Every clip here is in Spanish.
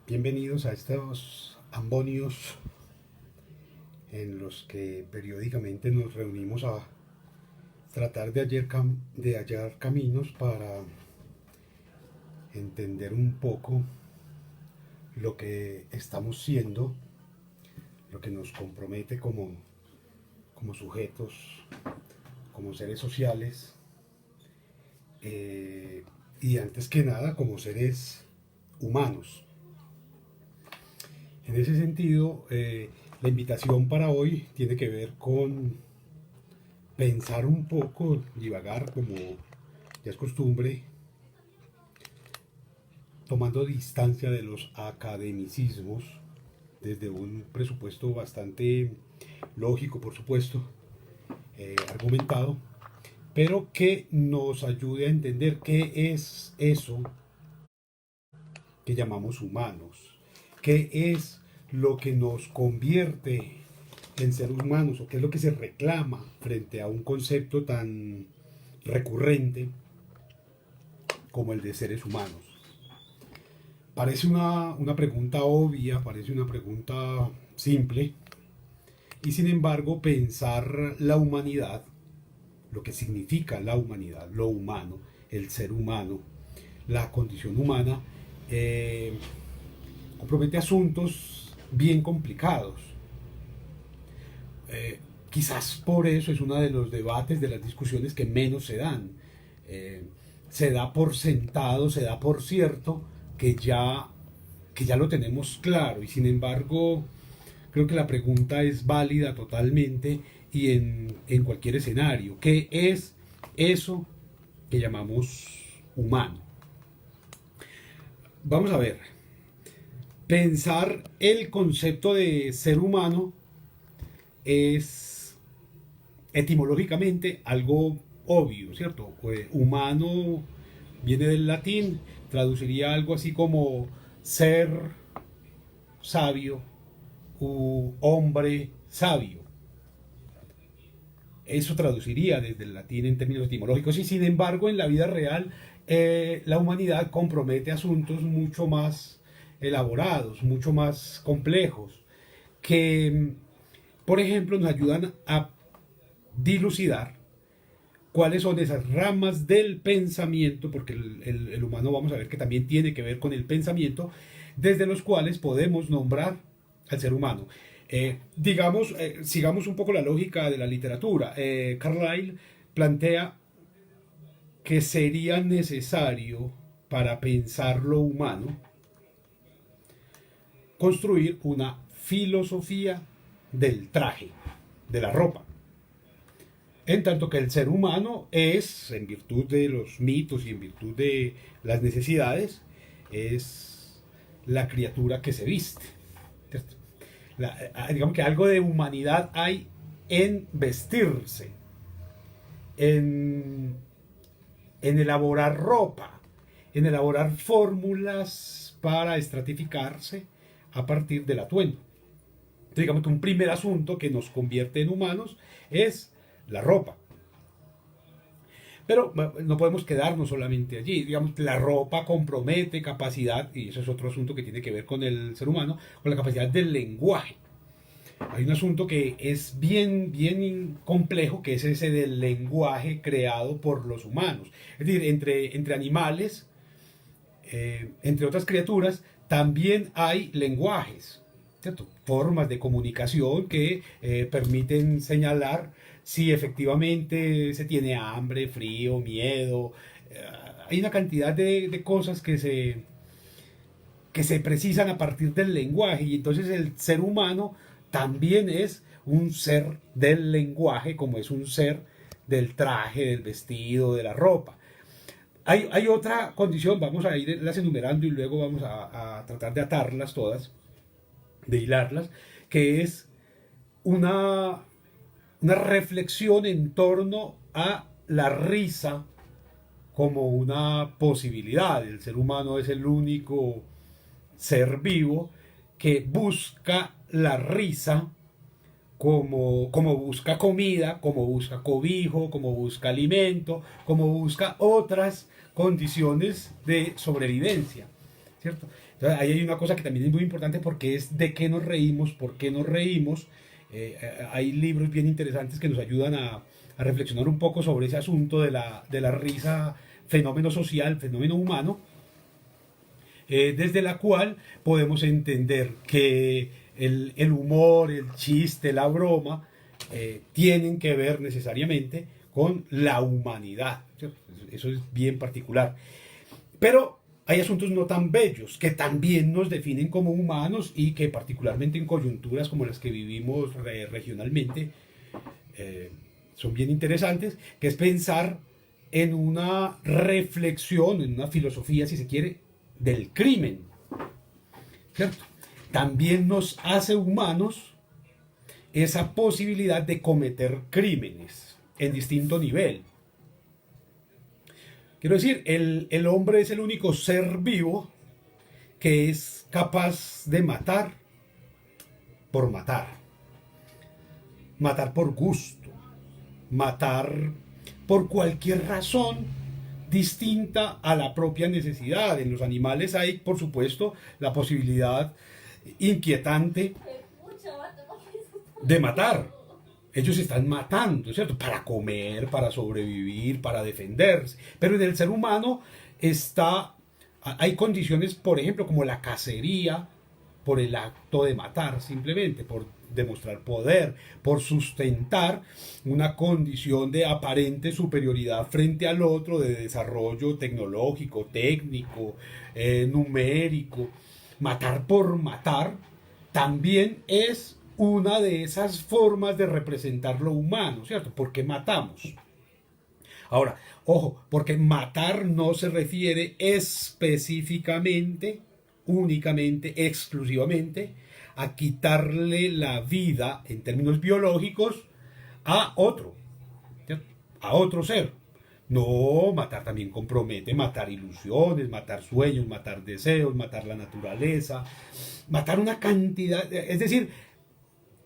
Bienvenidos a estos ambonios en los que periódicamente nos reunimos a tratar de hallar caminos para entender un poco lo que estamos siendo, lo que nos compromete como sujetos, como seres sociales y antes que nada como seres humanos. En ese sentido, la invitación para hoy tiene que ver con pensar un poco, divagar como ya es costumbre, tomando distancia de los academicismos desde un presupuesto bastante lógico, por supuesto, argumentado, pero que nos ayude a entender qué es eso que llamamos humanos, qué es lo que nos convierte en seres humanos o qué es lo que se reclama frente a un concepto tan recurrente como el de seres humanos. Parece una pregunta obvia, parece una pregunta simple, y sin embargo pensar la humanidad, lo que significa la humanidad, lo humano, el ser humano, la condición humana, compromete asuntos bien complicados. Quizás por eso es uno de los debates, de las discusiones que menos se dan. Se da por sentado, se da por cierto que ya lo tenemos claro, y sin embargo creo que la pregunta es válida totalmente y en cualquier escenario. ¿Qué es eso que llamamos humano? Vamos a ver, pensar el concepto de ser humano es etimológicamente algo obvio, ¿cierto? Humano viene del latín, traduciría algo así como ser sabio u hombre sabio. Eso traduciría desde el latín en términos etimológicos, y sin embargo en la vida real la humanidad compromete asuntos mucho más elaborados, mucho más complejos, que por ejemplo nos ayudan a dilucidar cuáles son esas ramas del pensamiento, porque el humano vamos a ver que también tiene que ver con el pensamiento, desde los cuales podemos nombrar al ser humano. Sigamos un poco la lógica de la literatura. Carlyle plantea que sería necesario para pensar lo humano construir una filosofía del traje, de la ropa. En tanto que el ser humano es, en virtud de los mitos y en virtud de las necesidades, es la criatura que se viste. Digamos que algo de humanidad hay en vestirse, en, en elaborar ropa, en elaborar fórmulas para estratificarse a partir del atuendo. Entonces, digamos que un primer asunto que nos convierte en humanos es la ropa. Pero no podemos quedarnos solamente allí. Digamos, la ropa compromete capacidad, y eso es otro asunto que tiene que ver con el ser humano, con la capacidad del lenguaje. Hay un asunto que es bien complejo, que es ese del lenguaje creado por los humanos. Es decir, entre animales, entre otras criaturas, también hay lenguajes, ¿cierto? Formas de comunicación que permiten señalar si efectivamente se tiene hambre, frío, miedo. Hay una cantidad de cosas que se precisan a partir del lenguaje, y entonces el ser humano también es un ser del lenguaje, como es un ser del traje, del vestido, de la ropa. Hay otra condición, vamos a irlas enumerando y luego vamos a tratar de atarlas todas, de hilarlas, que es una, una reflexión en torno a la risa como una posibilidad. El ser humano es el único ser vivo que busca la risa como busca comida, como busca cobijo, como busca alimento, como busca otras condiciones de sobrevivencia. ¿cierto? Entonces ahí hay una cosa que también es muy importante porque es de qué nos reímos, por qué nos reímos. Hay libros bien interesantes que nos ayudan a reflexionar un poco sobre ese asunto de la risa, fenómeno social, fenómeno humano, desde la cual podemos entender que el humor, el chiste, la broma, tienen que ver necesariamente con la humanidad, ¿cierto? Eso es bien particular. Pero hay asuntos no tan bellos que también nos definen como humanos y que particularmente en coyunturas como las que vivimos regionalmente son bien interesantes, que es pensar en una reflexión, en una filosofía, si se quiere, del crimen, ¿cierto? También nos hace humanos esa posibilidad de cometer crímenes en distinto nivel. Quiero decir, el hombre es el único ser vivo que es capaz de matar por matar, matar por gusto, matar por cualquier razón distinta a la propia necesidad. En los animales hay, por supuesto, la posibilidad inquietante de matar. Ellos están matando, ¿cierto? Para comer, para sobrevivir, para defenderse. Pero en el ser humano hay condiciones, por ejemplo, como la cacería, por el acto de matar, simplemente, por demostrar poder, por sustentar una condición de aparente superioridad frente al otro, de desarrollo tecnológico, técnico, numérico. Matar por matar también es una de esas formas de representar lo humano, ¿cierto? Porque matamos. Ahora, ojo, porque matar no se refiere específicamente, únicamente, exclusivamente, a quitarle la vida en términos biológicos a otro, ¿cierto? A otro ser. No, matar también compromete, matar ilusiones, matar sueños, matar deseos, matar la naturaleza, matar una cantidad, es decir,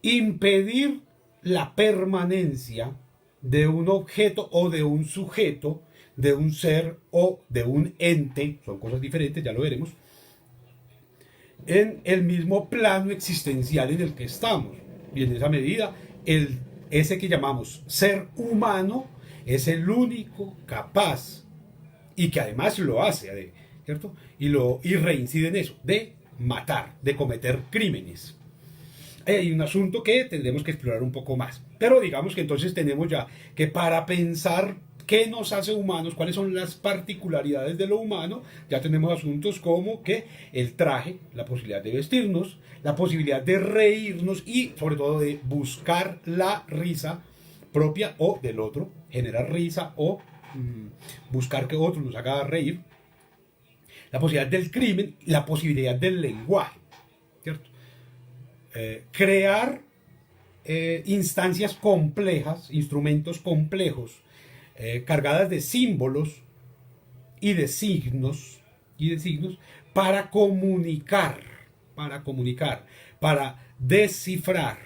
impedir la permanencia de un objeto o de un sujeto, de un ser o de un ente, son cosas diferentes, ya lo veremos, en el mismo plano existencial en el que estamos. Y en esa medida, ese que llamamos ser humano es el único capaz, y que además lo hace, ¿cierto? Y reincide en eso, de matar, de cometer crímenes. Hay un asunto que tendremos que explorar un poco más. Pero digamos que entonces tenemos ya que para pensar qué nos hace humanos, cuáles son las particularidades de lo humano, ya tenemos asuntos como que el traje, la posibilidad de vestirnos, la posibilidad de reírnos y sobre todo de buscar la risa propia o del otro, generar risa o buscar que otro nos haga reír, la posibilidad del crimen, la posibilidad del lenguaje, ¿cierto? Crear instancias complejas, instrumentos complejos, cargadas de símbolos y de signos, para comunicar, para descifrar,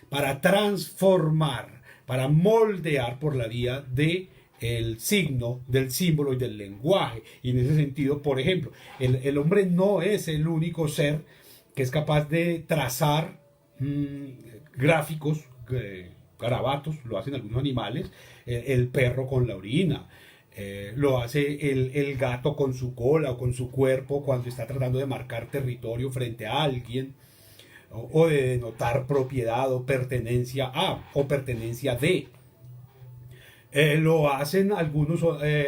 para transformar, para moldear por la vía de el signo, del símbolo y del lenguaje. Y en ese sentido, por ejemplo, el hombre no es el único ser que es capaz de trazar gráficos, garabatos, lo hacen algunos animales, el perro con la orina, lo hace el gato con su cola o con su cuerpo cuando está tratando de marcar territorio frente a alguien, o de denotar propiedad o pertenencia a, o pertenencia de. Lo hacen algunos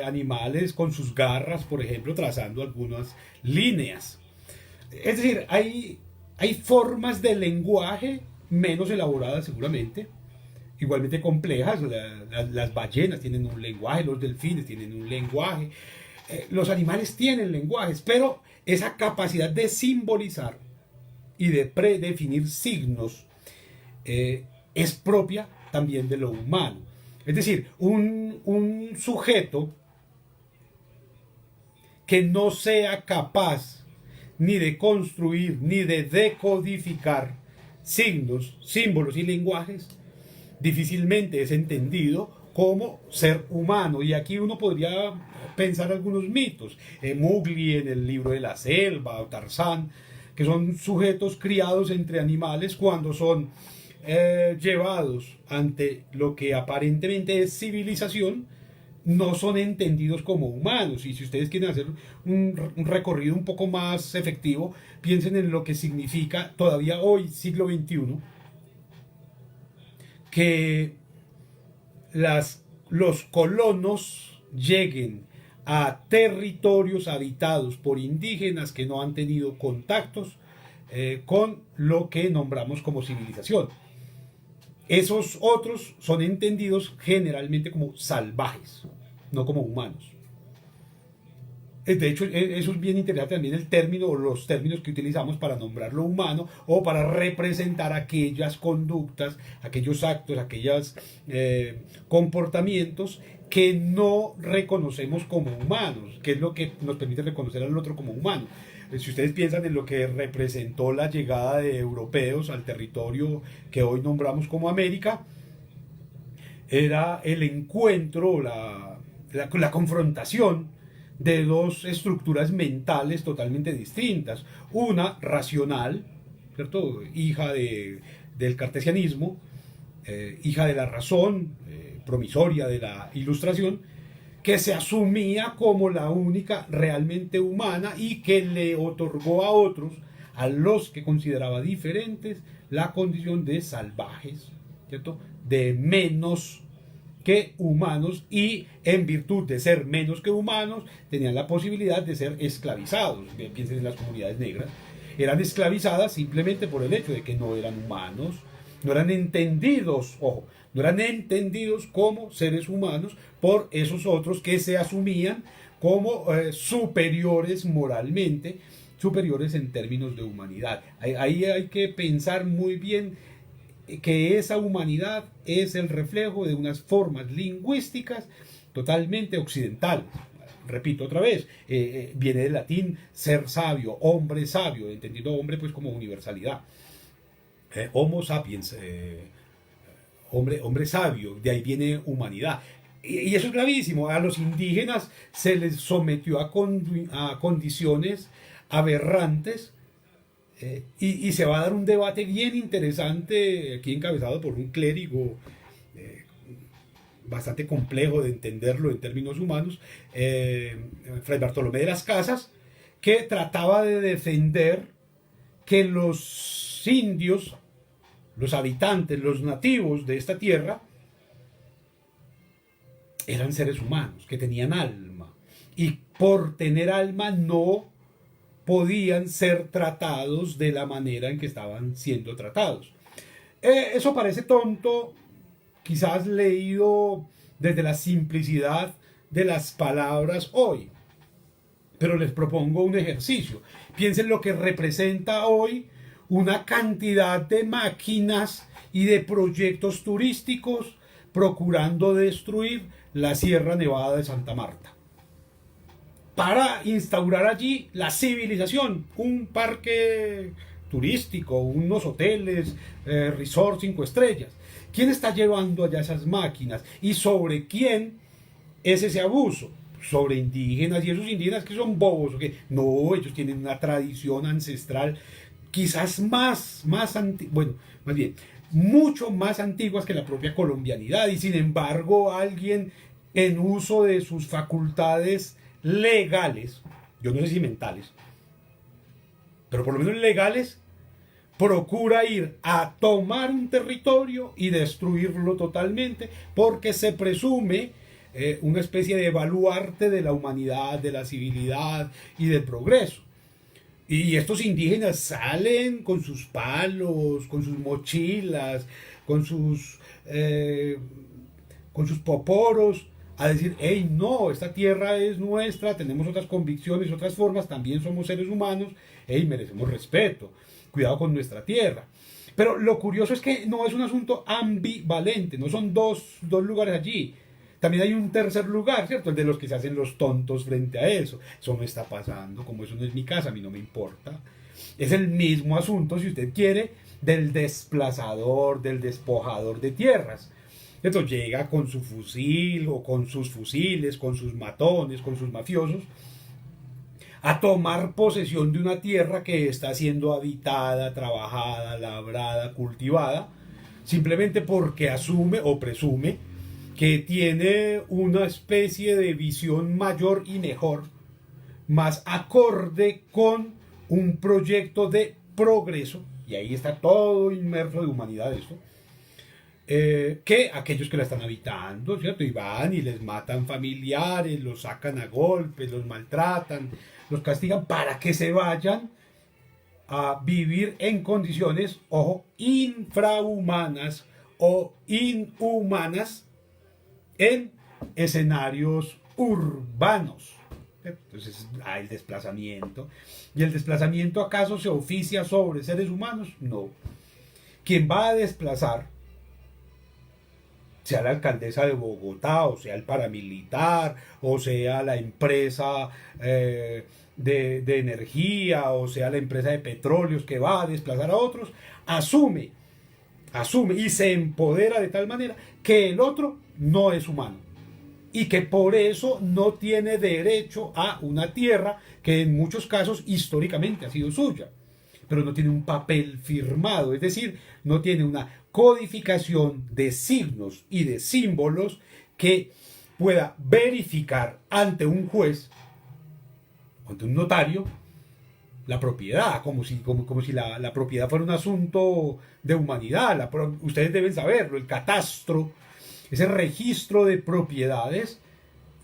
animales con sus garras, por ejemplo, trazando algunas líneas. Es decir, hay formas de lenguaje menos elaboradas seguramente, igualmente complejas. Las ballenas tienen un lenguaje, los delfines tienen un lenguaje, los animales tienen lenguajes, pero esa capacidad de simbolizar y de predefinir signos es propia también de lo humano. Es decir, un sujeto que no sea capaz ni de construir, ni de decodificar signos, símbolos y lenguajes, difícilmente es entendido como ser humano. Y aquí uno podría pensar algunos mitos. Mowgli en el libro de la selva, o Tarzán, que son sujetos criados entre animales cuando son llevados ante lo que aparentemente es civilización, no son entendidos como humanos. Y si ustedes quieren hacer un recorrido un poco más efectivo, piensen en lo que significa todavía hoy, siglo XXI, que los colonos lleguen a territorios habitados por indígenas que no han tenido contactos con lo que nombramos como civilización. Esos otros son entendidos generalmente como salvajes, no como humanos. De hecho, eso es bien interesante también el término o los términos que utilizamos para nombrar lo humano o para representar aquellas conductas, aquellos actos, aquellos comportamientos que no reconocemos como humanos, que es lo que nos permite reconocer al otro como humano. Si ustedes piensan en lo que representó la llegada de europeos al territorio que hoy nombramos como América, era el encuentro, la confrontación de dos estructuras mentales totalmente distintas. Una racional, ¿cierto? Hija del cartesianismo, hija de la razón, promisoria de la ilustración, que se asumía como la única realmente humana y que le otorgó a otros, a los que consideraba diferentes, la condición de salvajes, ¿cierto? De menos que humanos, y en virtud de ser menos que humanos tenían la posibilidad de ser esclavizados. Piensen en las comunidades negras, eran esclavizadas simplemente por el hecho de que no eran humanos, no eran entendidos, ojo, no eran entendidos como seres humanos por esos otros que se asumían como superiores moralmente, superiores en términos de humanidad. Ahí hay que pensar muy bien que esa humanidad es el reflejo de unas formas lingüísticas totalmente occidentales. Repito otra vez, viene del latín ser sabio, entendiendo hombre pues como universalidad. Homo sapiens, hombre sabio, de ahí viene humanidad. Y eso es gravísimo. A los indígenas se les sometió a condiciones aberrantes. Y se va a dar un debate bien interesante aquí encabezado por un clérigo bastante complejo de entenderlo en términos humanos, Fray Bartolomé de las Casas, que trataba de defender que los indios, los habitantes, los nativos de esta tierra, eran seres humanos, que tenían alma, y por tener alma no podían ser tratados de la manera en que estaban siendo tratados. Eso parece tonto, quizás leído desde la simplicidad de las palabras hoy, pero les propongo un ejercicio. Piensen lo que representa hoy una cantidad de máquinas y de proyectos turísticos procurando destruir la Sierra Nevada de Santa Marta para instaurar allí la civilización, un parque turístico, unos hoteles, resort 5 estrellas. ¿Quién está llevando allá esas máquinas? ¿Y sobre quién es ese abuso? Sobre indígenas, y esos indígenas que son bobos, ¿okay? No, ellos tienen una tradición ancestral quizás más bueno, más bien, mucho más antiguas que la propia colombianidad, y sin embargo alguien en uso de sus facultades legales, yo no sé si mentales, pero por lo menos legales, procura ir a tomar un territorio y destruirlo totalmente, porque se presume una especie de baluarte de la humanidad, de la civilidad y del progreso. Y estos indígenas salen con sus palos, con sus mochilas, con sus poporos, a decir, hey, no, esta tierra es nuestra, tenemos otras convicciones, otras formas, también somos seres humanos, hey, merecemos respeto, cuidado con nuestra tierra. Pero lo curioso es que no es un asunto ambivalente, no son dos lugares allí. También hay un tercer lugar, ¿cierto? El de los que se hacen los tontos frente a eso. Eso no está pasando, como eso no es mi casa, a mí no me importa. Es el mismo asunto, si usted quiere, del desplazador, del despojador de tierras. Entonces llega con su fusil o con sus fusiles, con sus matones, con sus mafiosos, a tomar posesión de una tierra que está siendo habitada, trabajada, labrada, cultivada, simplemente porque asume o presume que tiene una especie de visión mayor y mejor, más acorde con un proyecto de progreso, y ahí está todo inmerso de humanidad esto, que aquellos que la están habitando, ¿cierto? Y van y les matan familiares, los sacan a golpes, los maltratan, los castigan para que se vayan a vivir en condiciones, ojo, infrahumanas o inhumanas en escenarios urbanos. Entonces hay el desplazamiento. ¿Y el desplazamiento acaso se oficia sobre seres humanos? No. Quien va a desplazar, sea la alcaldesa de Bogotá, o sea el paramilitar, o sea la empresa de energía, o sea la empresa de petróleos que va a desplazar a otros, asume y se empodera de tal manera que el otro no es humano y que por eso no tiene derecho a una tierra que en muchos casos históricamente ha sido suya, pero no tiene un papel firmado, es decir, no tiene una codificación de signos y de símbolos que pueda verificar ante un juez, ante un notario, la propiedad, como si la propiedad fuera un asunto de humanidad. Ustedes deben saberlo, el catastro, ese registro de propiedades,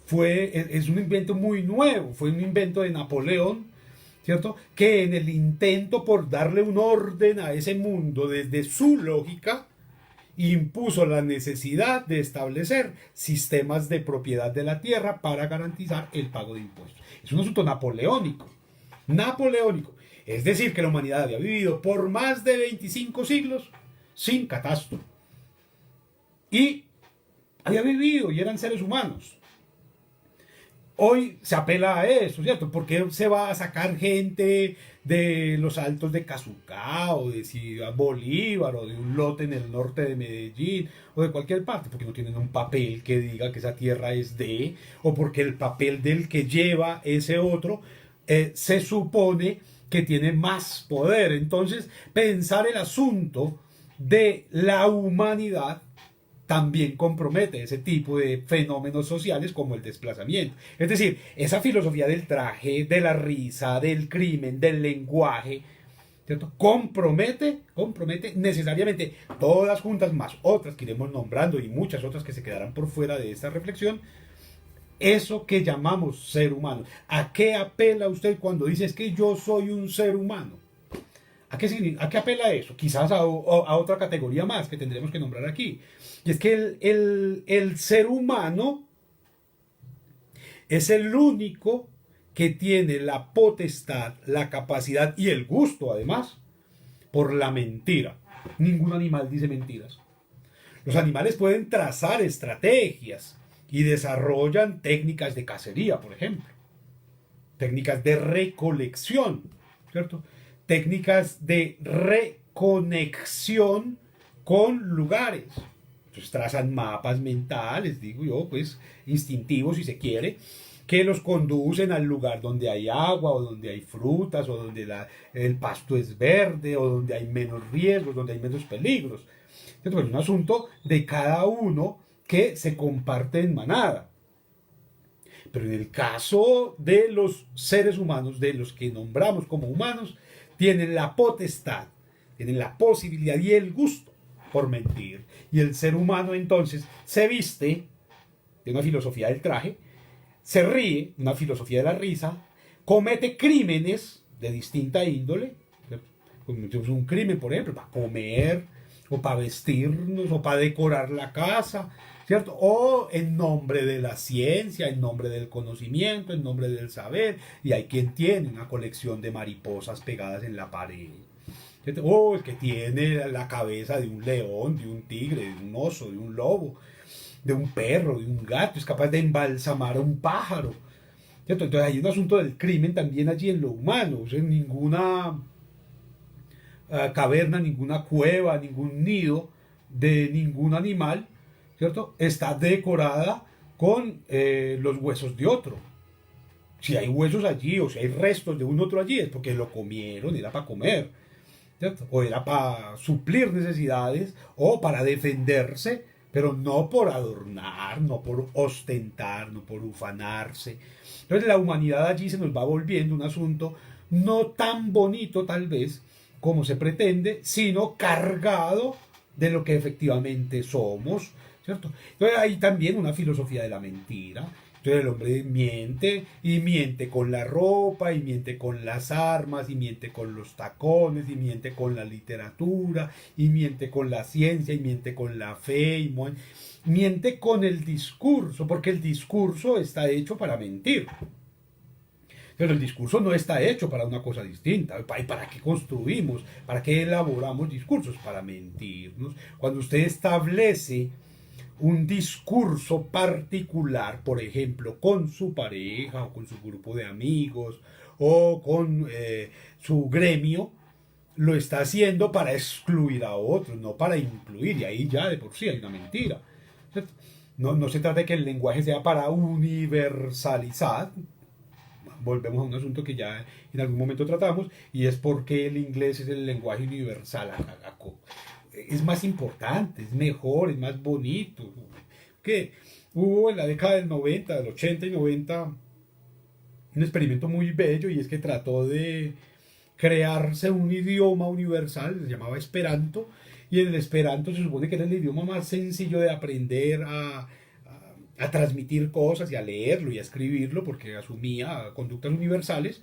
es un invento muy nuevo, fue un invento de Napoleón, ¿cierto? Que en el intento por darle un orden a ese mundo desde su lógica, impuso la necesidad de establecer sistemas de propiedad de la tierra para garantizar el pago de impuestos. Es un asunto napoleónico. Napoleónico. Es decir, que la humanidad había vivido por más de 25 siglos sin catastro. Y había vivido y eran seres humanos. Hoy se apela a eso, ¿cierto? Porque se va a sacar gente de los altos de Cazucá o de Ciudad Bolívar o de un lote en el norte de Medellín o de cualquier parte, porque no tienen un papel que diga que esa tierra es de, o porque el papel del que lleva ese otro se supone que tiene más poder. Entonces, pensar el asunto de la humanidad también compromete ese tipo de fenómenos sociales como el desplazamiento. Es decir, esa filosofía del traje, de la risa, del crimen, del lenguaje, ¿cierto? Compromete necesariamente todas juntas, más otras que iremos nombrando y muchas otras que se quedarán por fuera de esta reflexión, eso que llamamos ser humano. ¿A qué apela usted cuando dice es que yo soy un ser humano? ¿A qué apela eso? Quizás a otra categoría más que tendremos que nombrar aquí. Y es que el ser humano es el único que tiene la potestad, la capacidad y el gusto, además, por la mentira. Ningún animal dice mentiras. Los animales pueden trazar estrategias y desarrollan técnicas de cacería, por ejemplo. Técnicas de recolección, ¿cierto? Técnicas de reconexión con lugares. Entonces trazan mapas mentales, digo yo, pues instintivos si se quiere, que los conducen al lugar donde hay agua o donde hay frutas o donde el pasto es verde o donde hay menos riesgos, donde hay menos peligros. Entonces, es un asunto de cada uno que se comparte en manada. Pero en el caso de los seres humanos, de los que nombramos como humanos, tienen la potestad, tienen la posibilidad y el gusto por mentir. Y el ser humano entonces se viste de una filosofía del traje, se ríe, una filosofía de la risa, comete crímenes de distinta índole. Cometemos un crimen, por ejemplo, para comer, o para vestirnos, o para decorar la casa, ¿cierto? O en nombre de la ciencia, en nombre del conocimiento, en nombre del saber. Y hay quien tiene una colección de mariposas pegadas en la pared. ¿Cierto? O el que tiene la cabeza de un león, de un tigre, de un oso, de un lobo, de un perro, de un gato. Es capaz de embalsamar a un pájaro. ¿Cierto? Entonces hay un asunto del crimen también allí en lo humano. O sea, ninguna caverna, ninguna cueva, ningún nido de ningún animal ¿cierto? Está decorada con los huesos de otro. Si hay huesos allí o si hay restos de un otro allí es porque lo comieron, era para comer, ¿cierto? O era para suplir necesidades o para defenderse, pero no por adornar, no por ostentar, no por ufanarse. Entonces la humanidad allí se nos va volviendo un asunto no tan bonito tal vez como se pretende, sino cargado de lo que efectivamente somos, ¿cierto? Entonces hay también una filosofía de la mentira. Entonces el hombre miente y miente con la ropa y miente con las armas y miente con los tacones y miente con la literatura y miente con la ciencia y miente con la fe y miente con el discurso, porque el discurso está hecho para mentir. Pero el discurso no está hecho para una cosa distinta. ¿Para qué construimos? ¿Para qué elaboramos discursos? Para mentirnos. Cuando usted establece un discurso particular, por ejemplo, con su pareja o con su grupo de amigos o con su gremio, lo está haciendo para excluir a otros, no para incluir, y ahí ya de por sí hay una mentira. No se trata de que el lenguaje sea para universalizar. Volvemos a un asunto que ya en algún momento tratamos, y es porque el inglés es el lenguaje universal. Es más importante, es mejor, es más bonito. Que hubo en la década del 90, del 80 y 90, un experimento muy bello, y es que trató de crearse un idioma universal, se llamaba Esperanto, y el Esperanto se supone que era el idioma más sencillo de aprender a transmitir cosas y a leerlo y a escribirlo, porque asumía conductas universales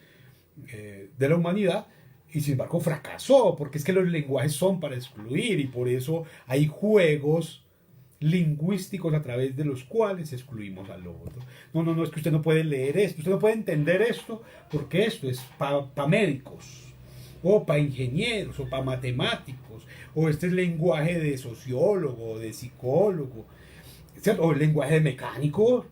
de la humanidad, y sin embargo fracasó, porque es que los lenguajes son para excluir, y por eso hay juegos lingüísticos a través de los cuales excluimos al otro. No, es que usted no puede leer esto, usted no puede entender esto, porque esto es para médicos, o para ingenieros, o para matemáticos, o este es lenguaje de sociólogo, de psicólogo, ¿cierto? O el lenguaje de mecánico,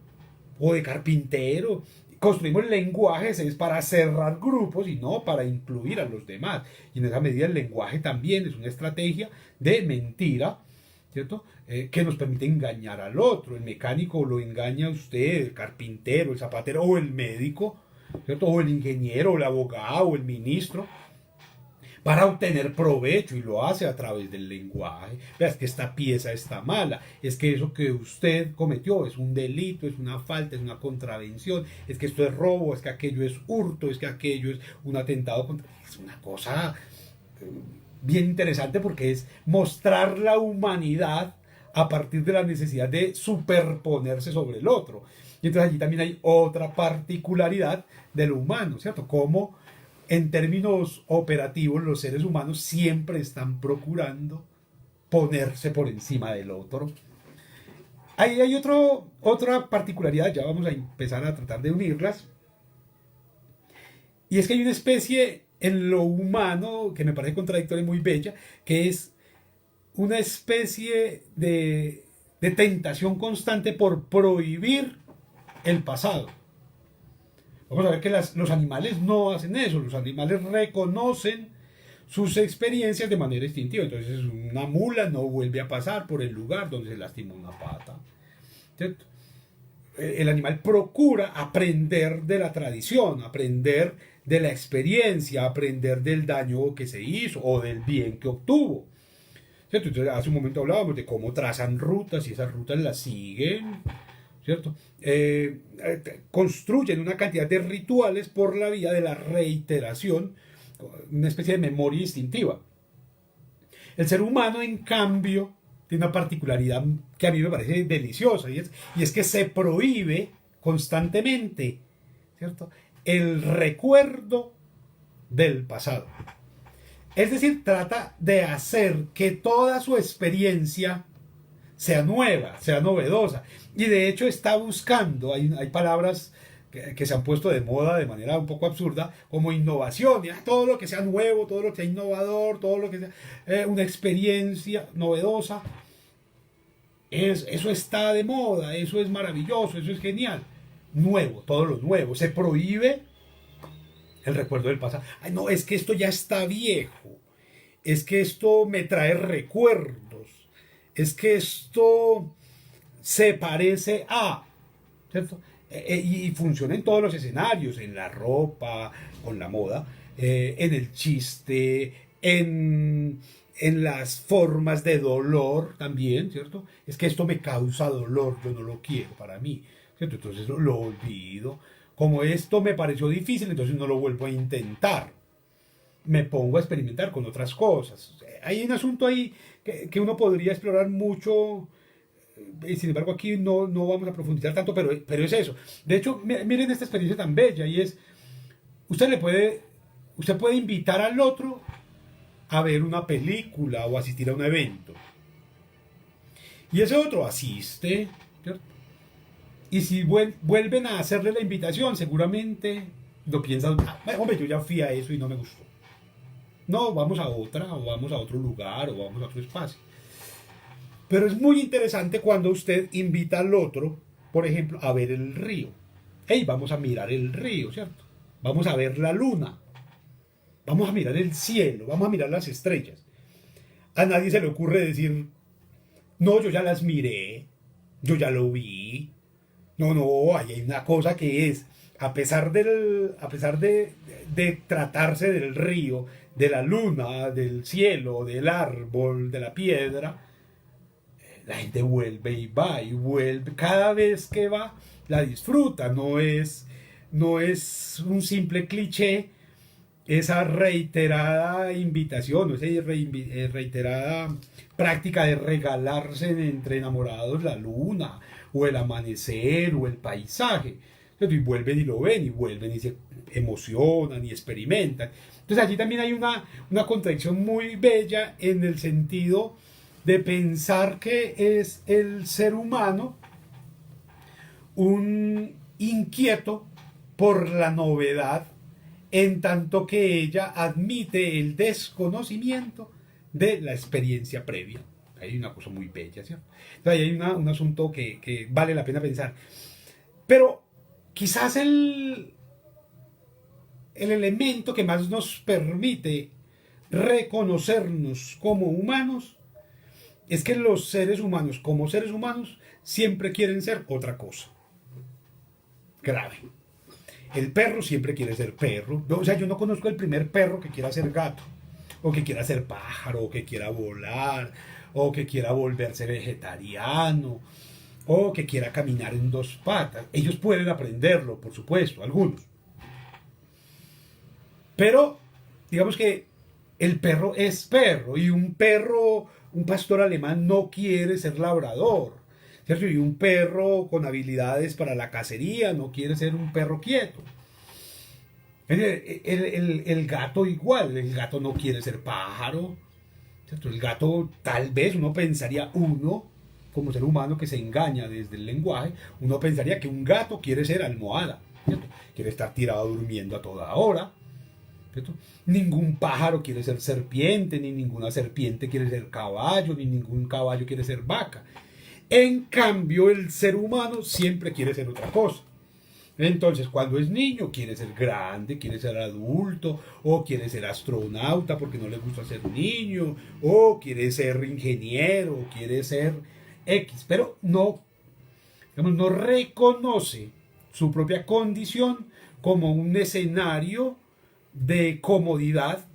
o de carpintero. Construimos lenguajes es para cerrar grupos y no para incluir a los demás. Y en esa medida el lenguaje también es una estrategia de mentira, ¿cierto? Que nos permite engañar al otro. El mecánico lo engaña a usted, el carpintero, el zapatero o el médico, ¿cierto? O el ingeniero, o el abogado, o el ministro, para obtener provecho, y lo hace a través del lenguaje. Vea, es que esta pieza está mala, es que eso que usted cometió es un delito, es una falta, es una contravención, es que esto es robo, es que aquello es hurto, es que aquello es un atentado contra... Es una cosa bien interesante, porque es mostrar la humanidad a partir de la necesidad de superponerse sobre el otro. Y entonces allí también hay otra particularidad del humano, ¿cierto? Como en términos operativos los seres humanos siempre están procurando ponerse por encima del otro. Ahí hay otra particularidad, ya vamos a empezar a tratar de unirlas, y es que hay una especie en lo humano que me parece contradictoria y muy bella, que es una especie de tentación constante por prohibir el pasado. Vamos a ver que los animales no hacen eso, los animales reconocen sus experiencias de manera instintiva. Entonces una mula no vuelve a pasar por el lugar donde se lastimó una pata, ¿cierto? El animal procura aprender de la tradición, aprender de la experiencia, aprender del daño que se hizo o del bien que obtuvo, ¿cierto? Entonces hace un momento hablábamos de cómo trazan rutas y esas rutas las siguen, ¿cierto? Construyen una cantidad de rituales por la vía de la reiteración, una especie de memoria instintiva. El ser humano, en cambio, tiene una particularidad que a mí me parece deliciosa, y es que se prohíbe constantemente, ¿cierto?, el recuerdo del pasado. Es decir, trata de hacer que toda su experiencia sea nueva, sea novedosa. Y de hecho está buscando, hay palabras que se han puesto de moda de manera un poco absurda, como innovación, todo lo que sea nuevo, todo lo que sea innovador, todo lo que sea una experiencia novedosa, eso está de moda, eso es maravilloso, eso es genial. Nuevo, todo lo nuevo. Se prohíbe el recuerdo del pasado. Ay, no, es que esto ya está viejo, es que esto me trae recuerdos, es que esto se parece a, ¿cierto? Y funciona en todos los escenarios, en la ropa, con la moda, en el chiste, en las formas de dolor también, ¿cierto? Es que esto me causa dolor, yo no lo quiero para mí, ¿cierto? Entonces lo olvido. Como esto me pareció difícil, entonces no lo vuelvo a intentar. Me pongo a experimentar con otras cosas. Hay un asunto ahí que uno podría explorar mucho, y sin embargo aquí no vamos a profundizar tanto, pero es eso. De hecho, miren esta experiencia tan bella, y es, usted le puede, usted puede invitar al otro a ver una película o asistir a un evento. Y ese otro asiste, ¿cierto? Y si vuelven a hacerle la invitación, seguramente lo piensan, ah, hombre, yo ya fui a eso y no me gustó. No, vamos a otra, o vamos a otro lugar, o vamos a otro espacio. Pero es muy interesante cuando usted invita al otro, por ejemplo, a ver el río. Hey, vamos a mirar el río, ¿cierto? Vamos a ver la luna. Vamos a mirar el cielo, vamos a mirar las estrellas. A nadie se le ocurre decir, no, yo ya las miré, yo ya lo vi. No, ahí hay una cosa que es, a pesar de tratarse del río, de la luna, del cielo, del árbol, de la piedra, la gente vuelve y va y vuelve. Cada vez que va, la disfruta. No es un simple cliché, esa reiterada invitación, o esa reiterada práctica de regalarse entre enamorados la luna, o el amanecer, o el paisaje. Y vuelven y lo ven, y vuelven y se emocionan y experimentan. Entonces allí también hay una contradicción muy bella en el sentido de pensar que es el ser humano un inquieto por la novedad, en tanto que ella admite el desconocimiento de la experiencia previa. Hay una cosa muy bella, ¿cierto? Entonces hay un asunto que vale la pena pensar. Pero quizás el elemento que más nos permite reconocernos como humanos es que los seres humanos, como seres humanos, siempre quieren ser otra cosa. Grave. El perro siempre quiere ser perro. O sea, yo no conozco el primer perro que quiera ser gato, o que quiera ser pájaro, o que quiera volar, o que quiera volverse vegetariano, o que quiera caminar en dos patas. Ellos pueden aprenderlo, por supuesto, algunos. Pero, digamos que el perro es perro, y un perro, un pastor alemán no quiere ser labrador, ¿cierto? Y un perro con habilidades para la cacería no quiere ser un perro quieto. El gato igual, el gato no quiere ser pájaro, ¿cierto? El gato, tal vez uno pensaría, como ser humano que se engaña desde el lenguaje, uno pensaría que un gato quiere ser almohada, ¿cierto? Quiere estar tirado durmiendo a toda hora, ¿cierto? Ningún pájaro quiere ser serpiente, ni ninguna serpiente quiere ser caballo, ni ningún caballo quiere ser vaca. En cambio, el ser humano siempre quiere ser otra cosa. Entonces, cuando es niño, quiere ser grande, quiere ser adulto, o quiere ser astronauta porque no le gusta ser niño, o quiere ser ingeniero, o quiere ser X, pero no reconoce su propia condición como un escenario de comodidad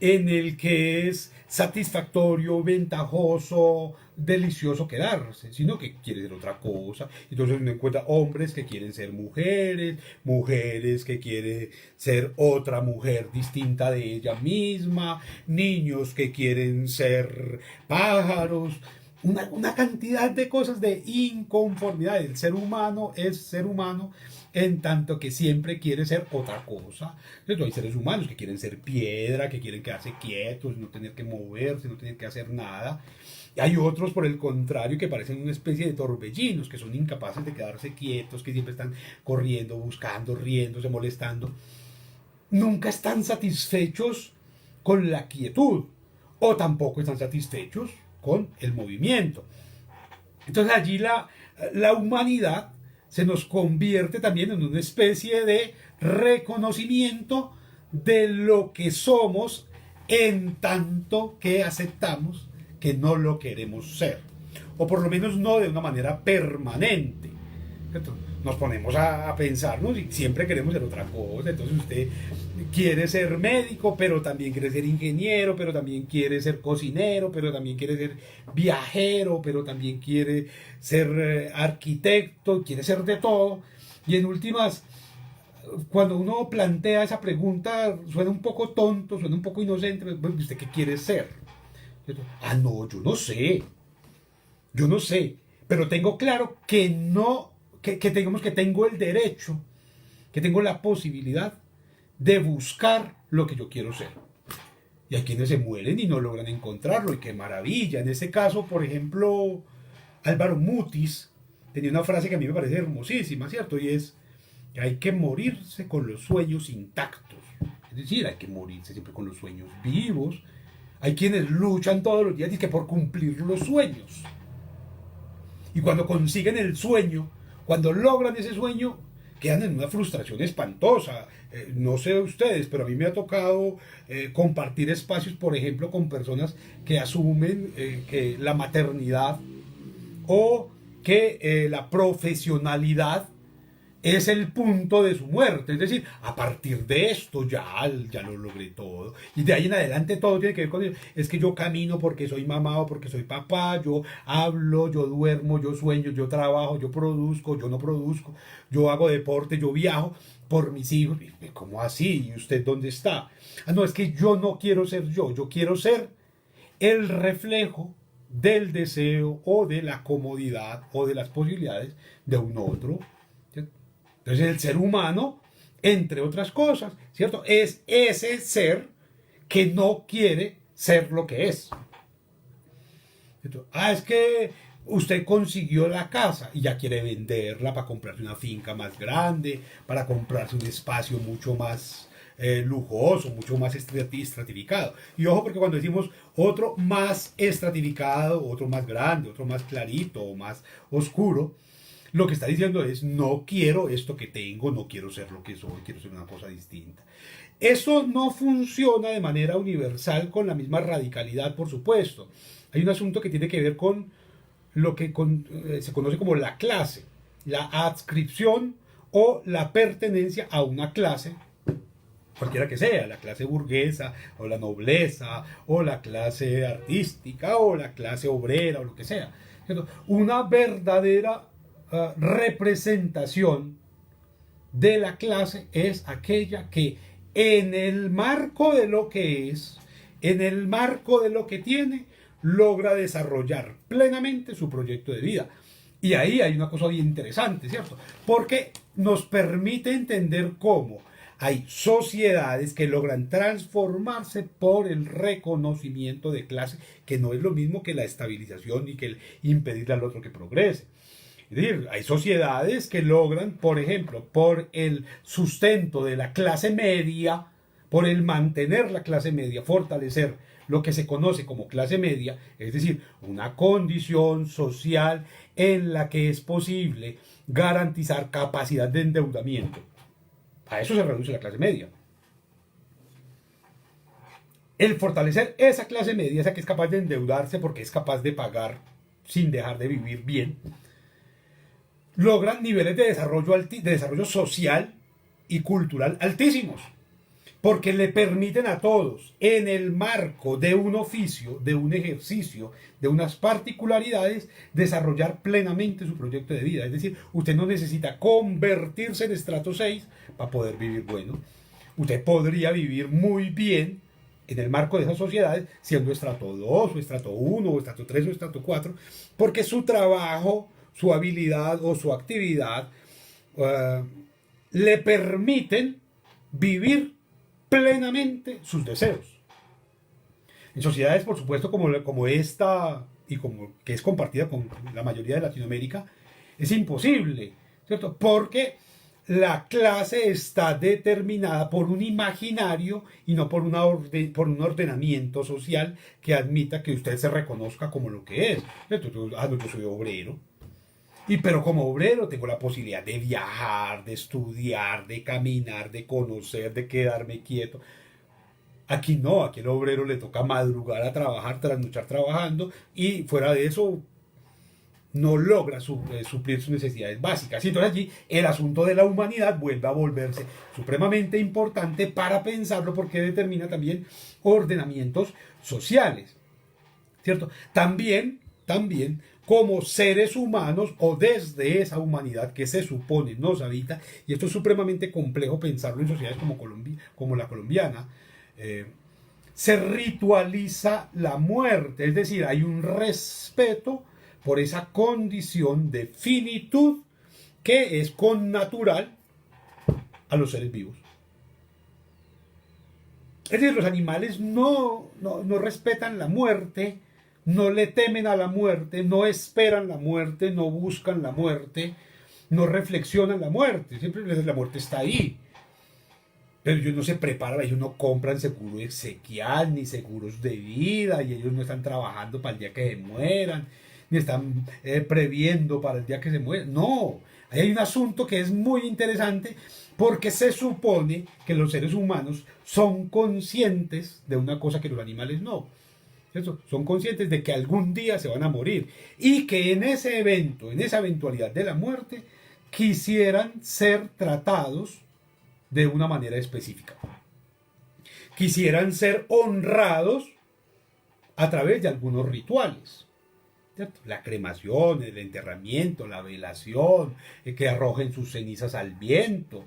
en el que es satisfactorio, ventajoso, delicioso quedarse, sino que quiere ser otra cosa. Entonces uno encuentra hombres que quieren ser mujeres, mujeres que quieren ser otra mujer distinta de ella misma, niños que quieren ser pájaros, una cantidad de cosas de inconformidad. El ser humano es ser humano en tanto que siempre quiere ser otra cosa. Entonces, hay seres humanos que quieren ser piedra, que quieren quedarse quietos, no tener que moverse, no tener que hacer nada. Y hay otros, por el contrario, que parecen una especie de torbellinos, que son incapaces de quedarse quietos, que siempre están corriendo, buscando, riéndose, molestando. Nunca están satisfechos con la quietud, o tampoco están satisfechos con el movimiento. Entonces allí la humanidad se nos convierte también en una especie de reconocimiento de lo que somos, en tanto que aceptamos que no lo queremos ser, o por lo menos no de una manera permanente. ¿Cierto? Nos ponemos a pensarnos y siempre queremos ser otra cosa. Entonces usted quiere ser médico, pero también quiere ser ingeniero, pero también quiere ser cocinero, pero también quiere ser viajero, pero también quiere ser arquitecto, quiere ser de todo. Y en últimas, cuando uno plantea esa pregunta, suena un poco tonto, suena un poco inocente. Bueno, ¿usted qué quiere ser? Ah, no, yo no sé, pero tengo claro que no, que digamos que tengo el derecho, que tengo la posibilidad de buscar lo que yo quiero ser. Y hay quienes se mueren y no logran encontrarlo, y qué maravilla. En este caso, por ejemplo, Álvaro Mutis tenía una frase que a mí me parece hermosísima, ¿cierto? Y es que hay que morirse con los sueños intactos. Es decir, hay que morirse siempre con los sueños vivos. Hay quienes luchan todos los días y que por cumplir los sueños. Y cuando consiguen el sueño, cuando logran ese sueño, quedan en una frustración espantosa. No sé ustedes, pero a mí me ha tocado compartir espacios, por ejemplo, con personas que asumen que la maternidad o que la profesionalidad es el punto de su muerte. Es decir, a partir de esto ya lo logré todo. Y de ahí en adelante todo tiene que ver con eso. Es que yo camino porque soy mamá o porque soy papá, yo hablo, yo duermo, yo sueño, yo trabajo, yo produzco, yo no produzco, yo hago deporte, yo viajo por mis hijos. ¿Cómo así? ¿Y usted dónde está? Ah, no, es que yo no quiero ser yo quiero ser el reflejo del deseo o de la comodidad o de las posibilidades de un otro. Entonces el ser humano, entre otras cosas, ¿cierto? Es ese ser que no quiere ser lo que es. ¿Cierto? Ah, es que usted consiguió la casa y ya quiere venderla para comprarse una finca más grande, para comprarse un espacio mucho más lujoso, mucho más estratificado. Y ojo, porque cuando decimos otro más estratificado, otro más grande, otro más clarito o más oscuro, lo que está diciendo es, no quiero esto que tengo, no quiero ser lo que soy, quiero ser una cosa distinta. Eso no funciona de manera universal con la misma radicalidad, por supuesto. Hay un asunto que tiene que ver con lo que se conoce como la clase, la adscripción o la pertenencia a una clase, cualquiera que sea, la clase burguesa o la nobleza o la clase artística o la clase obrera o lo que sea. Una verdadera representación de la clase es aquella que en el marco de lo que es, en el marco de lo que tiene, logra desarrollar plenamente su proyecto de vida. Y ahí hay una cosa bien interesante, ¿cierto? Porque nos permite entender cómo hay sociedades que logran transformarse por el reconocimiento de clase, que no es lo mismo que la estabilización ni que el impedirle al otro que progrese. Es decir, hay sociedades que logran, por ejemplo, por el sustento de la clase media, por el mantener la clase media, fortalecer lo que se conoce como clase media, es decir, una condición social en la que es posible garantizar capacidad de endeudamiento. A eso se reduce la clase media. El fortalecer esa clase media, esa que es capaz de endeudarse porque es capaz de pagar sin dejar de vivir bien, logran niveles de desarrollo social y cultural altísimos, porque le permiten a todos, en el marco de un oficio, de un ejercicio, de unas particularidades, desarrollar plenamente su proyecto de vida. Es decir, usted no necesita convertirse en estrato 6 para poder vivir bueno. Usted podría vivir muy bien en el marco de esas sociedades, siendo estrato 2, o estrato 1, o estrato 3, o estrato 4, porque su trabajo, su habilidad o su actividad le permiten vivir plenamente sus deseos. En sociedades, por supuesto, como esta y como que es compartida con la mayoría de Latinoamérica, es imposible, ¿cierto? Porque la clase está determinada por un imaginario y no por por un ordenamiento social que admita que usted se reconozca como lo que es. ¿Cierto? Ah, no, yo soy obrero. Pero como obrero tengo la posibilidad de viajar, de estudiar, de caminar, de conocer, de quedarme quieto. Aquí no, aquí al obrero le toca madrugar a trabajar, trasnochar trabajando y fuera de eso no logra suplir sus necesidades básicas. Y entonces allí el asunto de la humanidad vuelve a volverse supremamente importante para pensarlo, porque determina también ordenamientos sociales, ¿cierto? También como seres humanos o desde esa humanidad que se supone nos habita, y esto es supremamente complejo pensarlo en sociedades como la colombiana, se ritualiza la muerte, es decir, hay un respeto por esa condición de finitud que es connatural a los seres vivos. Es decir, los animales no respetan la muerte, no le temen a la muerte, no esperan la muerte, no buscan la muerte, no reflexionan la muerte. Siempre la muerte está ahí. Pero ellos no se preparan, ellos no compran seguro exequial ni seguros de vida, y ellos no están trabajando para el día que se mueran, ni están previendo para el día que se mueran. No, ahí hay un asunto que es muy interesante, porque se supone que los seres humanos son conscientes de una cosa que los animales no. ¿Cierto? Son conscientes de que algún día se van a morir, y que en ese evento, en esa eventualidad de la muerte, quisieran ser tratados de una manera específica. Quisieran ser honrados a través de algunos rituales, ¿cierto? La cremación, el enterramiento, la velación, que arrojen sus cenizas al viento.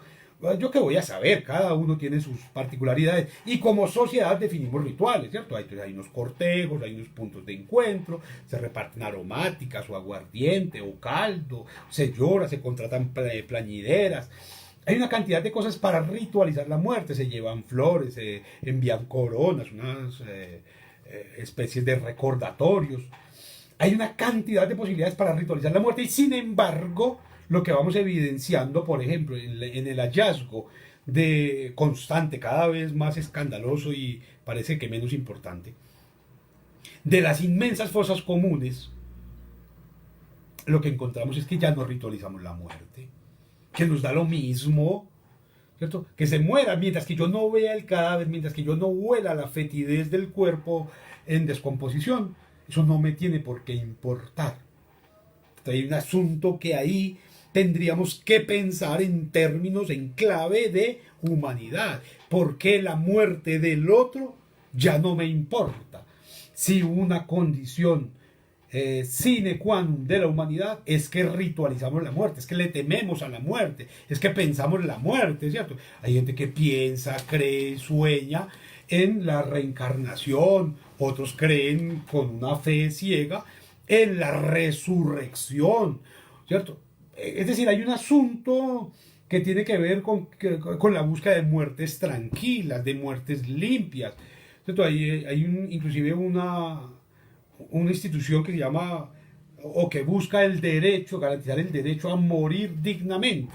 Yo qué voy a saber, cada uno tiene sus particularidades, y como sociedad definimos rituales, ¿cierto? Hay unos cortejos, hay unos puntos de encuentro, se reparten aromáticas o aguardiente o caldo, se llora, se contratan plañideras. Hay una cantidad de cosas para ritualizar la muerte, se llevan flores, se envían coronas, unas especies de recordatorios. Hay una cantidad de posibilidades para ritualizar la muerte, y sin embargo, lo que vamos evidenciando, por ejemplo, en el hallazgo de constante, cada vez más escandaloso y parece que menos importante, de las inmensas fosas comunes, lo que encontramos es que ya no ritualizamos la muerte, que nos da lo mismo, ¿cierto? Que se muera, mientras que yo no vea el cadáver, mientras que yo no huela la fetidez del cuerpo en descomposición, eso no me tiene por qué importar. Hay un asunto que ahí tendríamos que pensar en términos, en clave de humanidad. ¿Por qué la muerte del otro ya no me importa? Si una condición sine qua non de la humanidad es que ritualizamos la muerte, es que le tememos a la muerte, es que pensamos en la muerte, ¿cierto? Hay gente que piensa, cree, sueña en la reencarnación, otros creen con una fe ciega en la resurrección, ¿cierto? Es decir, hay un asunto que tiene que ver con la búsqueda de muertes tranquilas, de muertes limpias, ¿cierto? Hay inclusive una institución que se llama, o que busca el derecho, garantizar el derecho a morir dignamente.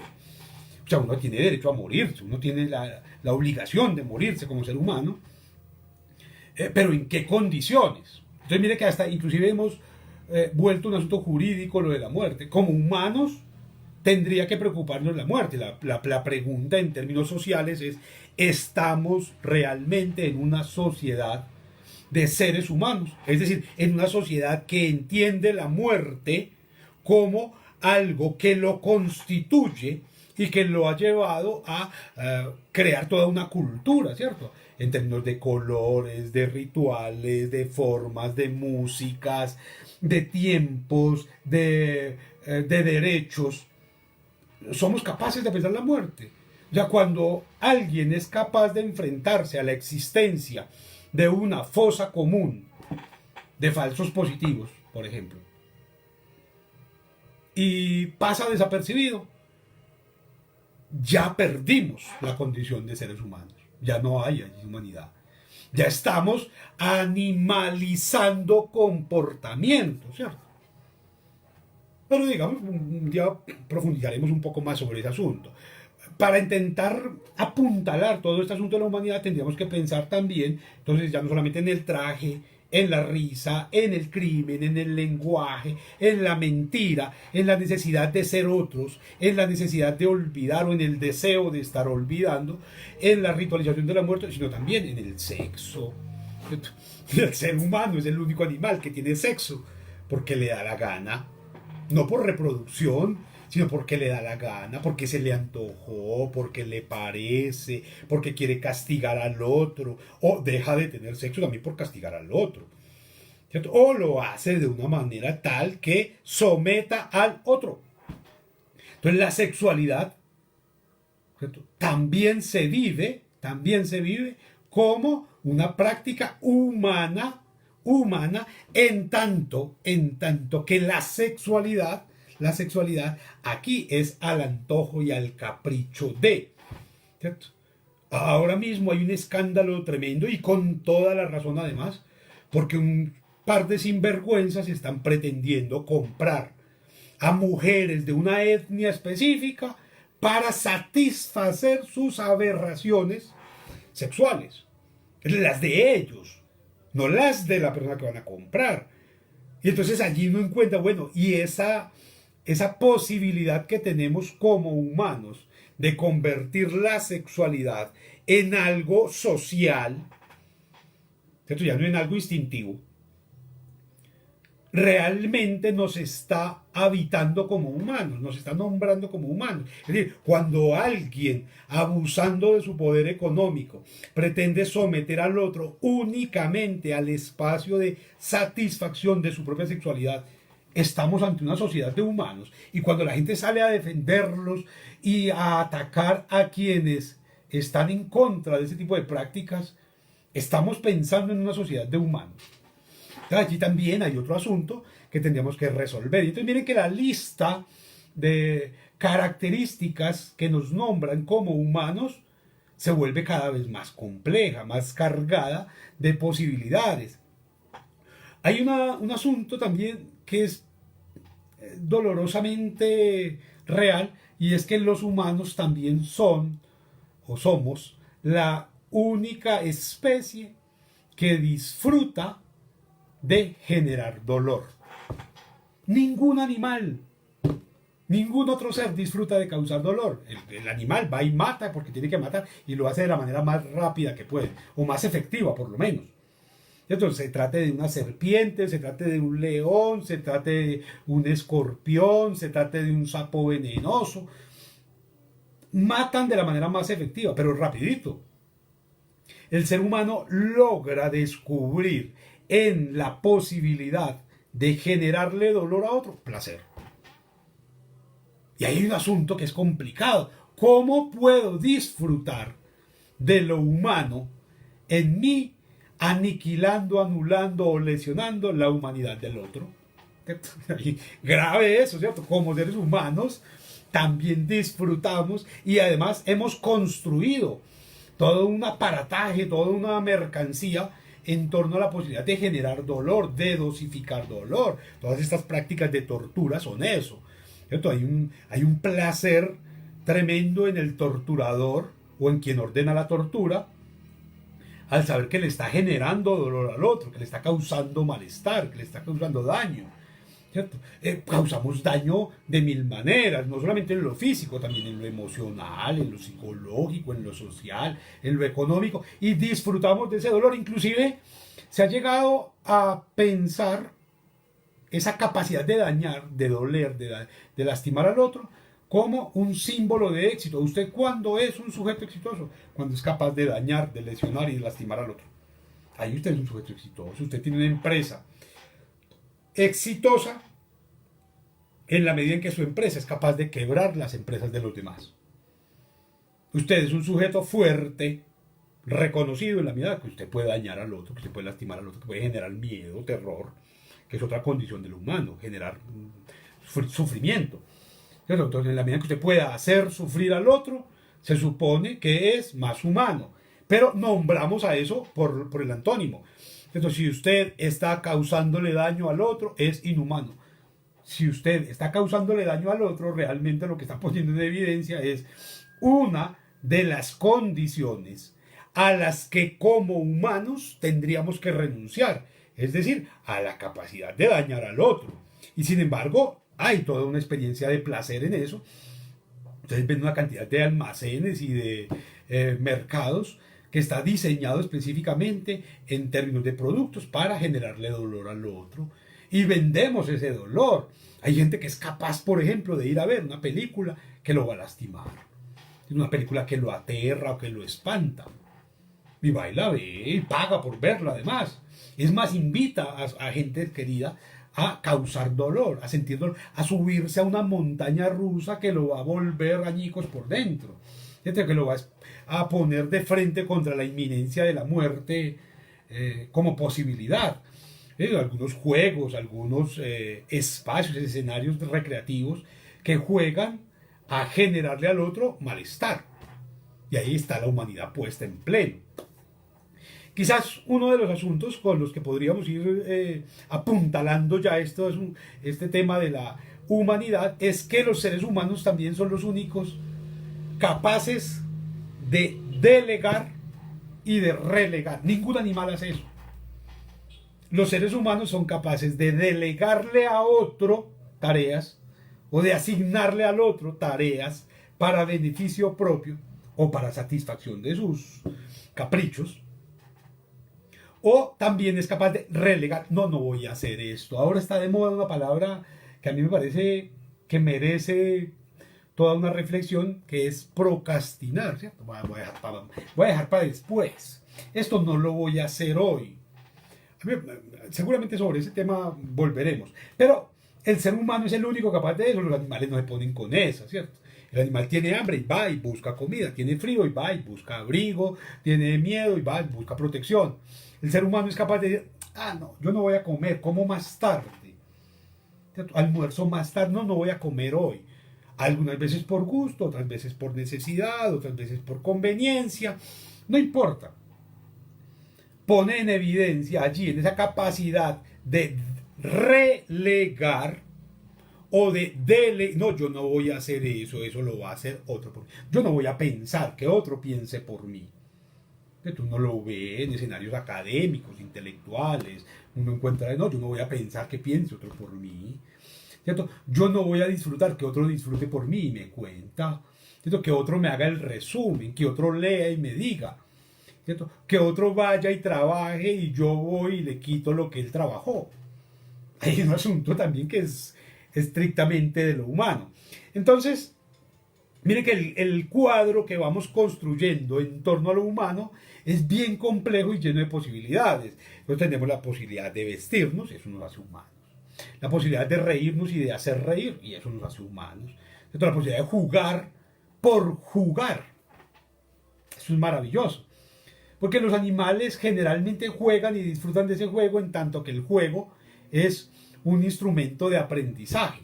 O sea, uno tiene derecho a morirse, uno tiene la obligación de morirse como ser humano, pero ¿en qué condiciones? Entonces mire que hasta inclusive hemos vuelto un asunto jurídico lo de la muerte. Como humanos tendría que preocuparnos la muerte. La pregunta en términos sociales es, ¿estamos realmente en una sociedad de seres humanos? Es decir, en una sociedad que entiende la muerte como algo que lo constituye y que lo ha llevado a crear toda una cultura, ¿cierto? En términos de colores, de rituales, de formas, de músicas, de tiempos, de derechos. Somos capaces de pensar la muerte. O sea, cuando alguien es capaz de enfrentarse a la existencia de una fosa común de falsos positivos, por ejemplo, y pasa desapercibido, ya perdimos la condición de seres humanos. Ya no hay humanidad. Ya estamos animalizando comportamientos, ¿cierto? Pero digamos, un día profundizaremos un poco más sobre ese asunto. Para intentar apuntalar todo este asunto de la humanidad, tendríamos que pensar también, entonces, ya no solamente en el traje, en la risa, en el crimen, en el lenguaje, en la mentira, en la necesidad de ser otros, en la necesidad de olvidar o en el deseo de estar olvidando, en la ritualización de la muerte, sino también en el sexo. El ser humano es el único animal que tiene sexo porque le da la gana. no por reproducción, sino porque le da la gana, porque se le antojó, porque le parece, porque quiere castigar al otro, o deja de tener sexo también por castigar al otro, ¿cierto? O lo hace de una manera tal que someta al otro. Entonces la sexualidad, ¿cierto?, también se vive como una práctica humana, en tanto que la sexualidad aquí es al antojo y al capricho de, ¿cierto? Ahora mismo hay un escándalo tremendo y con toda la razón además, porque un par de sinvergüenzas están pretendiendo comprar a mujeres de una etnia específica para satisfacer sus aberraciones sexuales. Las de ellos, no las de la persona que van a comprar. Y entonces allí uno encuentra, bueno, y esa posibilidad que tenemos como humanos de convertir la sexualidad en algo social, ¿cierto?, ya no en algo instintivo, realmente nos está habitando como humanos, nos está nombrando como humanos. Es decir, cuando alguien, abusando de su poder económico, pretende someter al otro únicamente al espacio de satisfacción de su propia sexualidad, estamos ante una sociedad de humanos. Y cuando la gente sale a defenderlos y a atacar a quienes están en contra de ese tipo de prácticas, estamos pensando en una sociedad de humanos. Allí también hay otro asunto que tendríamos que resolver. Y entonces miren que la lista de características que nos nombran como humanos se vuelve cada vez más compleja, más cargada de posibilidades. Hay un asunto también que es dolorosamente real, y es que los humanos también son o somos la única especie que disfruta de generar dolor. Ningún animal, ningún otro ser disfruta de causar dolor. El animal va y mata porque tiene que matar y lo hace de la manera más rápida que puede, o más efectiva por lo menos. Entonces se trate de una serpiente, se trate de un león, se trate de un escorpión, se trate de un sapo venenoso. Matan de la manera más efectiva, pero rapidito. El ser humano logra descubrir en la posibilidad de generarle dolor a otro placer. Y hay un asunto que es complicado. ¿Cómo puedo disfrutar de lo humano en mí, aniquilando, anulando o lesionando la humanidad del otro? Grave eso, ¿cierto? Como seres humanos también disfrutamos y además hemos construido todo un aparataje, toda una mercancía en torno a la posibilidad de generar dolor, de dosificar dolor. Todas estas prácticas de tortura son eso, ¿cierto? Hay un placer tremendo en el torturador o en quien ordena la tortura al saber que le está generando dolor al otro, que le está causando malestar, que le está causando daño, ¿cierto? Causamos daño de mil maneras, no solamente en lo físico, también en lo emocional, en lo psicológico, en lo social, en lo económico, y disfrutamos de ese dolor. Inclusive se ha llegado a pensar esa capacidad de dañar, de doler, de lastimar al otro, como un símbolo de éxito. ¿Usted cuándo es un sujeto exitoso? Cuando es capaz de dañar, de lesionar y de lastimar al otro. Ahí usted es un sujeto exitoso. Usted tiene una empresa exitosa en la medida en que su empresa es capaz de quebrar las empresas de los demás. Usted es un sujeto fuerte, reconocido en la medida que usted puede dañar al otro, que usted puede lastimar al otro, que puede generar miedo, terror, que es otra condición del humano, generar sufrimiento. Entonces, en la medida que usted pueda hacer sufrir al otro, se supone que es más humano. Pero nombramos a eso por el antónimo. Entonces, si usted está causándole daño al otro, es inhumano. Si usted está causándole daño al otro, realmente lo que está poniendo en evidencia es una de las condiciones a las que como humanos tendríamos que renunciar. Es decir, a la capacidad de dañar al otro. Y sin embargo, hay toda una experiencia de placer en eso. Ustedes ven una cantidad de almacenes y de mercados que está diseñado específicamente en términos de productos para generarle dolor al otro. y vendemos ese dolor. Hay gente que es capaz, por ejemplo, de ir a ver una película que lo va a lastimar, una película que lo aterra o que lo espanta, y va y la ve y paga por verla además. Es más, invita a gente querida a causar dolor, a sentir dolor, a subirse a una montaña rusa que lo va a volver añicos por dentro, que lo va a poner de frente contra la inminencia de la muerte como posibilidad. Algunos juegos, algunos espacios, escenarios recreativos que juegan a generarle al otro malestar. Y ahí está la humanidad puesta en pleno. Quizás uno de los asuntos con los que podríamos ir apuntalando ya este tema de la humanidad es que los seres humanos también son los únicos capaces de delegar y de relegar. Ningún animal hace eso. Los seres humanos son capaces de delegarle a otro tareas o de asignarle al otro tareas para beneficio propio o para satisfacción de sus caprichos. O también es capaz de relegar. No voy a hacer esto. Ahora está de moda una palabra que a mí me parece que merece toda una reflexión, que es procrastinar, ¿cierto? Voy a dejar para después. Esto no lo voy a hacer hoy. Seguramente sobre ese tema volveremos. Pero el ser humano es el único capaz de eso. Los animales no se ponen con esa, ¿cierto? El animal tiene hambre y va y busca comida. Tiene frío y va y busca abrigo. Tiene miedo y va y busca protección. El ser humano es capaz de decir, no, yo no voy a comer, como más tarde. ¿Cierto? Almuerzo más tarde, no voy a comer hoy. Algunas veces por gusto, otras veces por necesidad, otras veces por conveniencia. No importa. Pone en evidencia allí, en esa capacidad de relegar o de delegar. No, yo no voy a hacer eso lo va a hacer otro por mí. Yo no voy a pensar que otro piense por mí. Que uno lo ve en escenarios académicos, intelectuales, uno encuentra, no, yo no voy a pensar que piense otro por mí, ¿cierto? Yo no voy a disfrutar que otro disfrute por mí y me cuenta, ¿cierto? Que otro me haga el resumen, que otro lea y me diga, ¿cierto? Que otro vaya y trabaje y yo voy y le quito lo que él trabajó. Hay un asunto también que es estrictamente de lo humano. Entonces, mire que el cuadro que vamos construyendo en torno a lo humano es bien complejo y lleno de posibilidades. Entonces tenemos la posibilidad de vestirnos, eso nos hace humanos. La posibilidad de reírnos y de hacer reír, y eso nos hace humanos. Entonces, la posibilidad de jugar por jugar. Eso es maravilloso. Porque los animales generalmente juegan y disfrutan de ese juego, en tanto que el juego es un instrumento de aprendizaje.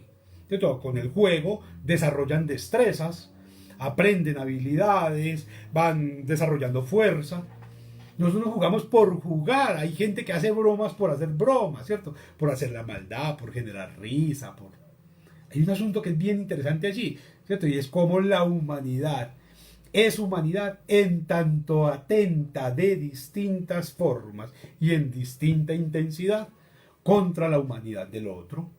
Con el juego desarrollan destrezas, aprenden habilidades, van desarrollando fuerza. Nosotros jugamos por jugar. Hay gente que hace bromas por hacer bromas, ¿cierto? Por hacer la maldad, por generar risa. Hay un asunto que es bien interesante allí, ¿cierto? Y es cómo la humanidad es humanidad en tanto atenta de distintas formas y en distinta intensidad contra la humanidad del otro.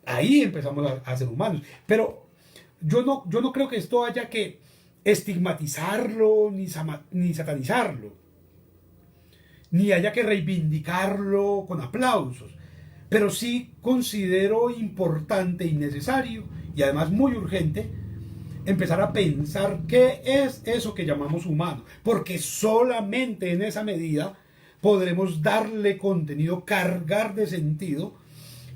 Ahí empezamos a ser humanos. Pero yo no creo que esto haya que estigmatizarlo ni satanizarlo, ni haya que reivindicarlo con aplausos. Pero sí considero importante y necesario, y además muy urgente, empezar a pensar qué es eso que llamamos humano. Porque solamente en esa medida podremos darle contenido, cargar de sentido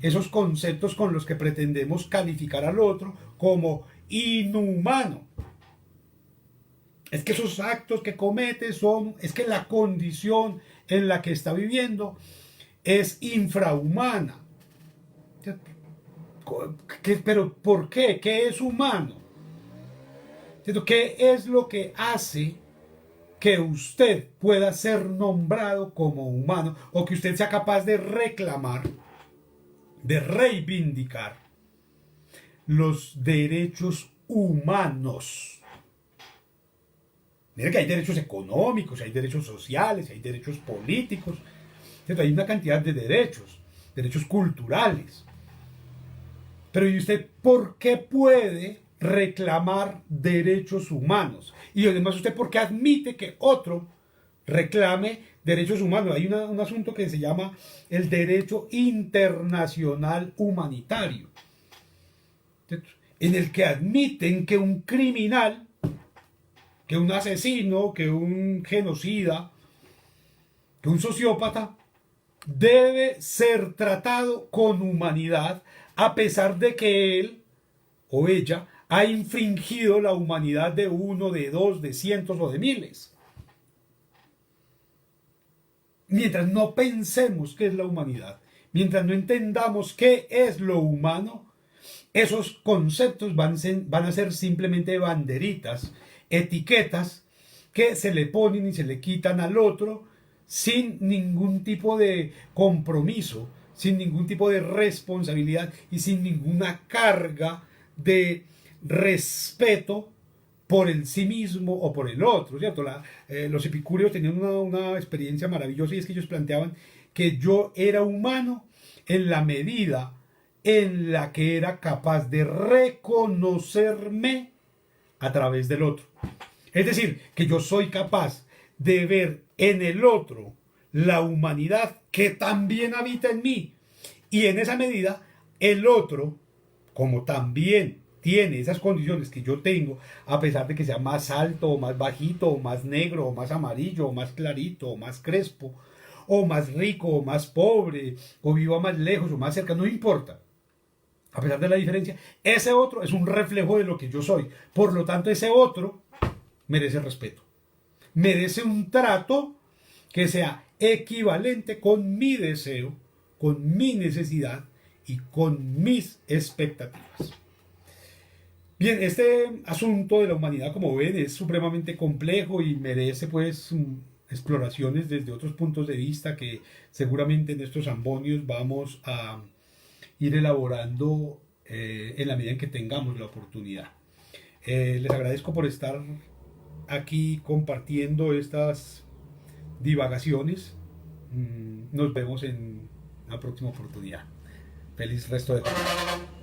esos conceptos con los que pretendemos calificar al otro como inhumano. Es que esos actos que comete es que la condición en la que está viviendo es infrahumana. Pero ¿por qué? ¿Qué es humano? ¿Qué es lo que hace que usted pueda ser nombrado como humano o que usted sea capaz de reclamar, de reivindicar los derechos humanos? Mire que hay derechos económicos, hay derechos sociales, hay derechos políticos, ¿cierto? Hay una cantidad de derechos culturales. Pero ¿y usted por qué puede reclamar derechos humanos? Y además, ¿usted por qué admite que otro reclame derechos humanos. Hay un asunto que se llama el derecho internacional humanitario, en el que admiten que un criminal, que un asesino, que un genocida, que un sociópata debe ser tratado con humanidad, a pesar de que él o ella ha infringido la humanidad de uno, de dos, de cientos o de miles. Mientras no pensemos qué es la humanidad, mientras no entendamos qué es lo humano, esos conceptos van a ser simplemente banderitas, etiquetas que se le ponen y se le quitan al otro sin ningún tipo de compromiso, sin ningún tipo de responsabilidad y sin ninguna carga de respeto por el sí mismo o por el otro, ¿cierto? Los epicúreos tenían una experiencia maravillosa, y es que ellos planteaban que yo era humano en la medida en la que era capaz de reconocerme a través del otro. Es decir, que yo soy capaz de ver en el otro la humanidad que también habita en mí. Y en esa medida, el otro, como también tiene esas condiciones que yo tengo, a pesar de que sea más alto o más bajito, o más negro o más amarillo, o más clarito o más crespo, o más rico o más pobre, o viva más lejos o más cerca, no importa. A pesar de la diferencia, ese otro es un reflejo de lo que yo soy. Por lo tanto, ese otro merece respeto. Merece un trato que sea equivalente con mi deseo, con mi necesidad y con mis expectativas. Bien, este asunto de la humanidad, como ven, es supremamente complejo y merece pues exploraciones desde otros puntos de vista que seguramente en estos ambonios vamos a ir elaborando en la medida en que tengamos la oportunidad. Les agradezco por estar aquí compartiendo estas divagaciones. Nos vemos en la próxima oportunidad. Feliz resto de día.